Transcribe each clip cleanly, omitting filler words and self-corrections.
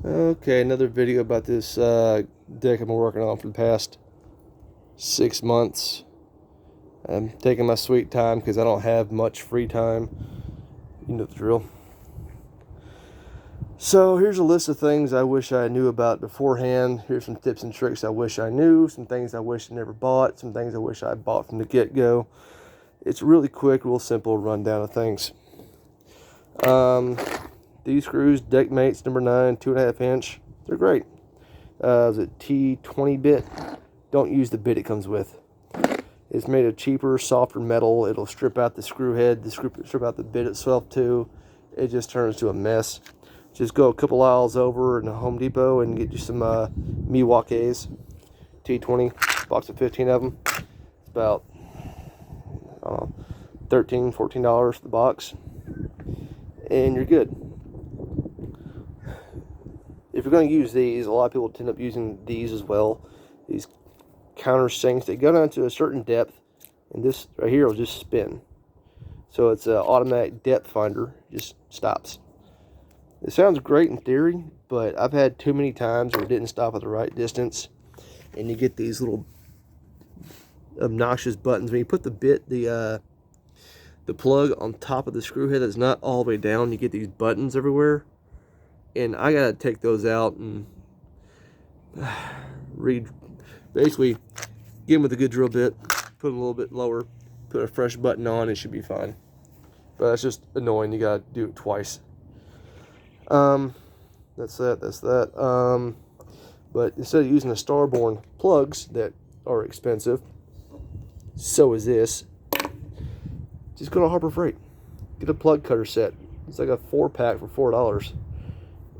Okay, another video about this deck I've been working on for the past 6 months. I'm taking my sweet time because I don't have much free time. You know the drill. So here's a list of things I wish I knew about beforehand. Here's some tips and tricks I wish I knew. Some things I wish I never bought. Some things I wish I bought from the get-go. It's really quick, real simple rundown of things. These screws, deck mates number 9, 2.5 inch. They're great. Is it T20 bit? Don't use the bit it comes with. It's made of cheaper, softer metal. It'll strip out the screw head, strip out the bit itself too. It just turns to a mess. Just go a couple aisles over in Home Depot and get you some Milwaukee's T20, box of 15 of them. It's about $13, $14 for the box, and you're good. If you're going to use these, a lot of people tend up using these as well. These countersinks, they go down to a certain depth, and this right here will just spin. So it's an automatic depth finder, just stops. It sounds great in theory, but I've had too many times where it didn't stop at the right distance, and you get these little obnoxious buttons. When you put the plug on top of the screw head that's not all the way down, you get these buttons everywhere. And I gotta take those out and basically get them with a good drill bit, put them a little bit lower, put a fresh button on, it should be fine. But that's just annoying, you gotta do it twice. That's that. But instead of using the Starborn plugs that are expensive, so is this, just go to Harbor Freight. Get a plug cutter set. It's like a 4-pack for $4.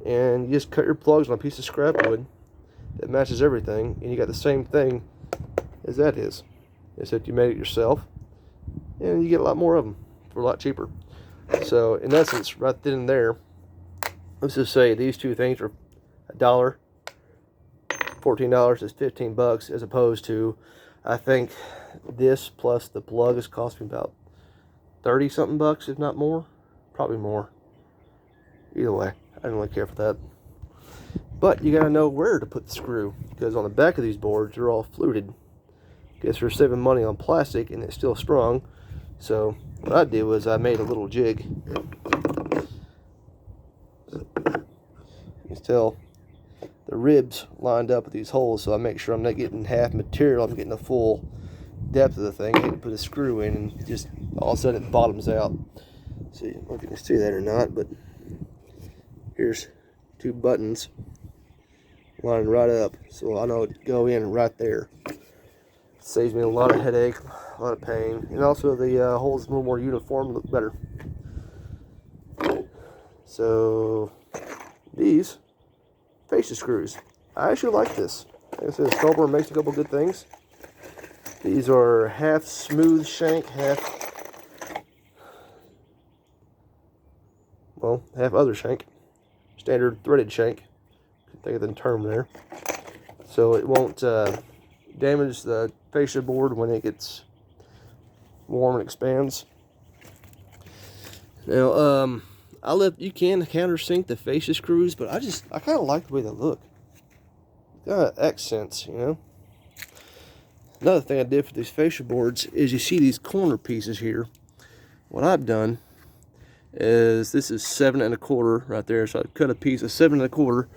And you just cut your plugs on a piece of scrap wood that matches everything, and you got the same thing as that is, except you made it yourself, and you get a lot more of them for a lot cheaper. So in essence, right then and there, let's just say these two things are $1, $14 is $15, as opposed to, I think this plus the plug is costing about 30 something bucks, if not more, probably more. Either way, I don't really care for that. But you gotta know where to put the screw, because on the back of these boards they're all fluted. Guess we're saving money on plastic and it's still strong. So what I did was I made a little jig. You can tell the ribs lined up with these holes, so I make sure I'm not getting half material, I'm getting the full depth of the thing. I hate to put a screw in and just all of a sudden it bottoms out. See, I don't know if you can see that or not, but here's 2 buttons lining right up, so I know it go in right there. Saves me a lot of headache, a lot of pain, and also the holes a little more uniform, look better. So these fascia screws, I actually like this. Like I said, Starborn makes a couple good things. These are half smooth shank, half other shank. Standard threaded shank. Think of the term there. So it won't damage the fascia board when it gets warm and expands. Now, you can countersink the fascia screws, but I kind of like the way they look. Got accents, you know. Another thing I did for these fascia boards is you see these corner pieces here. What I've done is, this is 7 1/4 right there, so I cut a piece of 7 1/4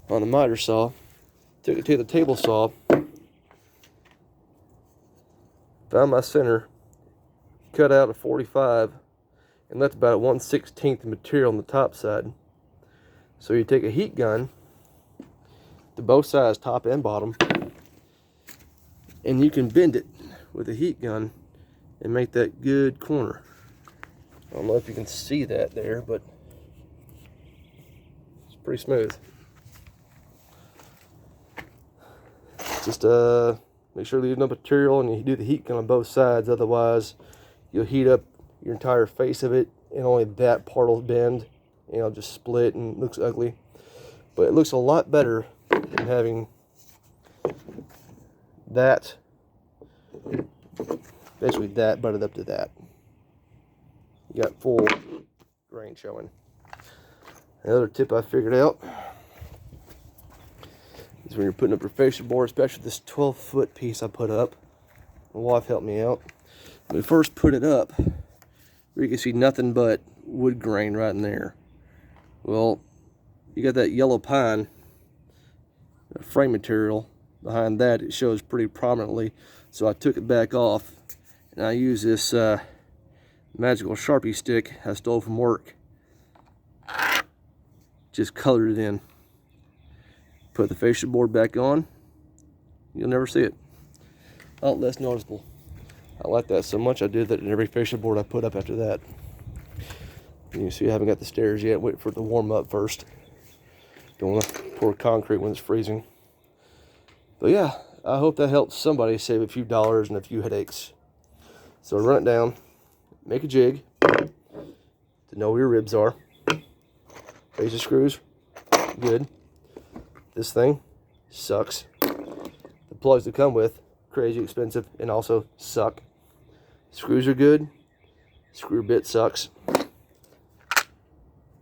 on the miter saw, took it to the table saw, found my center, cut out a 45, and left about 1/16 the material on the top side. So you take a heat gun to both sides, top and bottom, and you can bend it with a heat gun and make that good corner. I don't know if you can see that there, but it's pretty smooth. Just make sure you leave enough material and you do the heat gun on both sides, otherwise you'll heat up your entire face of it and only that part will bend and it'll just split and it looks ugly. But it looks a lot better than having that, basically that butted up to that. You got full grain showing. Another tip I figured out is when you're putting up your fascia board, especially this 12-foot piece I put up. My wife helped me out. When we first put it up, you can see nothing but wood grain right in there. Well, you got that yellow pine frame material behind that. It shows pretty prominently, so I took it back off, and I used this magical Sharpie stick I stole from work. Just colored it in. Put the fascia board back on, you'll never see it. A lot less noticeable. I like that so much I did that in every fascia board I put up after that. And you see I haven't got the stairs yet. Wait for it to warm up first. Don't want to pour concrete when it's freezing. But yeah, I hope that helps somebody save a few dollars and a few headaches. So run it down, make a jig to know where your ribs are. Face the screws, good. This thing sucks. The plugs that come with, crazy expensive and also suck. Screws are good. Screw bit sucks.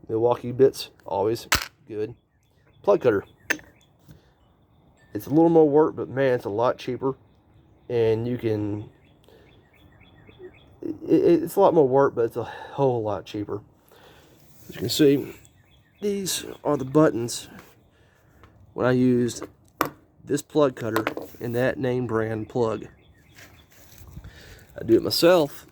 Milwaukee bits, always good. Plug cutter. It's a little more work, but man, it's a lot cheaper. And you can... It's a lot more work, but it's a whole lot cheaper. As you can see, these are the buttons when I used this plug cutter and that name brand plug. I do it myself.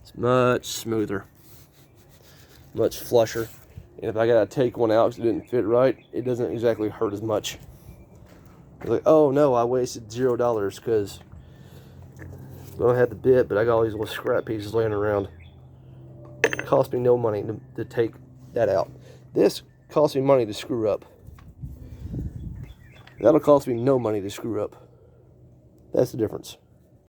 It's much smoother, much flusher. And if I gotta take one out because it didn't fit right, it doesn't exactly hurt as much. It's like, oh no, I wasted $0 because I don't have the bit, but I got all these little scrap pieces laying around. It cost me no money to take that out. This cost me money to screw up. That'll cost me no money to screw up. That's the difference.